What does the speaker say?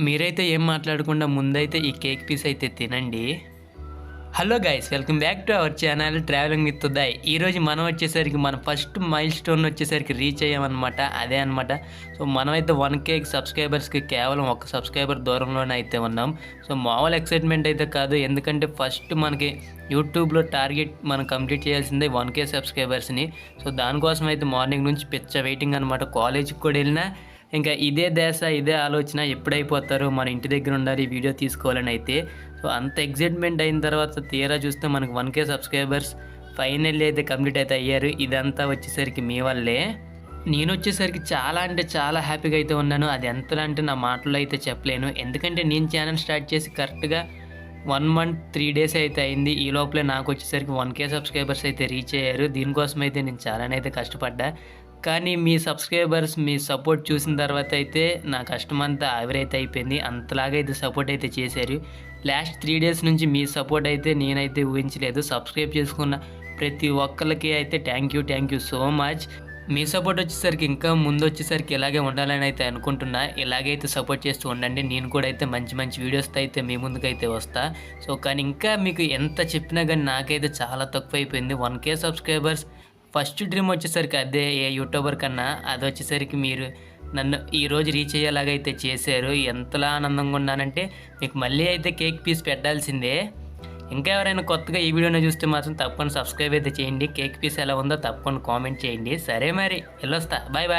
మీరైతే ఏం మాట్లాడకుండా ముందైతే ఈ కేక్ పీస్ అయితే తినండి. Hello guys, welcome back to our channel travelling with Uday. ఈరోజు మనం వచ్చేసరికి మన ఫస్ట్ మైల్ స్టోన్ వచ్చేసరికి రీచ్ అయ్యామన్నమాట. అదే అనమాట. సో మనమైతే 1K సబ్స్క్రైబర్స్కి కేవలం ఒక సబ్స్క్రైబర్ దూరంలోనే అయితే ఉన్నాం. సో మామూలు ఎక్సైట్మెంట్ అయితే కాదు, ఎందుకంటే ఫస్ట్ మనకి యూట్యూబ్లో టార్గెట్ మనం కంప్లీట్ చేయాల్సిందే 1K సబ్స్క్రైబర్స్ని. సో దానికోసం అయితే మార్నింగ్ నుంచి పిచ్చ వెయిటింగ్ అనమాట. కాలేజీకి కూడా వెళ్ళినా ఇంకా ఇదే దేశ ఇదే ఆలోచన, ఎప్పుడైపోతారు మన ఇంటి దగ్గర ఉండాలి వీడియో తీసుకోవాలని అయితే. సో అంత ఎగ్జైట్మెంట్ అయిన తర్వాత తీరా చూస్తే మనకు 1K సబ్స్క్రైబర్స్ ఫైనల్లీ అయితే కంప్లీట్ అయితే అయ్యారు. ఇదంతా వచ్చేసరికి మీ వల్లే. నేను వచ్చేసరికి చాలా అంటే చాలా హ్యాపీగా అయితే ఉన్నాను. అది ఎంతలా అంటే నా మాటల్లో అయితే చెప్పలేను. ఎందుకంటే నేను ఛానల్ స్టార్ట్ చేసి కరెక్ట్గా 1 మంత్ 3 డేస్ అయితే అయింది. ఈ లోపలే నాకు వచ్చేసరికి 1K సబ్స్క్రైబర్స్ అయితే రీచ్ అయ్యారు. దీనికోసం అయితే నేను చాలానైతే కష్టపడ్డా. కానీ మీ సబ్స్క్రైబర్స్ మీ సపోర్ట్ చూసిన తర్వాత అయితే నా కష్టమంతా ఆవిరైతే అయిపోయింది. అంతలాగా అయితే సపోర్ట్ అయితే చేశారు. లాస్ట్ 3 డేస్ నుంచి మీ సపోర్ట్ అయితే నేనైతే ఊహించలేదు. సబ్స్క్రైబ్ చేసుకున్న ప్రతి ఒక్కరికి అయితే thank you so much. Me support వచ్చేసరికి ఇంకా ముందు వచ్చేసరికి ఇలాగే ఉండాలని అయితే అనుకుంటున్నా. ఇలాగైతే సపోర్ట్ చేస్తూ ఉండండి. నేను కూడా అయితే మంచి మంచి వీడియోస్తో అయితే మీ ముందుకైతే వస్తా. సో కానీ ఇంకా మీకు ఎంత చెప్పినా కానీ నాకైతే చాలా తక్కువ అయిపోయింది. 1K సబ్స్క్రైబర్స్ ఫస్ట్ డ్రీమ్ వచ్చేసరికి అదే ఏ యూట్యూబర్ కన్నా. అది వచ్చేసరికి మీరు నన్ను ఈరోజు రీచ్ అయ్యేలాగైతే చేశారు. ఎంతలా ఆనందంగా ఉన్నానంటే మీకు మళ్ళీ అయితే కేక్ పీస్ పెట్టాల్సిందే. ఇంకా ఎవరైనా కొత్తగా ఈ వీడియోని చూస్తే మాత్రం తప్పకుండా సబ్స్క్రైబ్ అయితే చేయండి. కేక్ పీస్ ఎలా ఉందో తప్పకుండా కామెంట్ చేయండి. సరే మరి వెళ్ళొస్తా, బాయ్ బాయ్.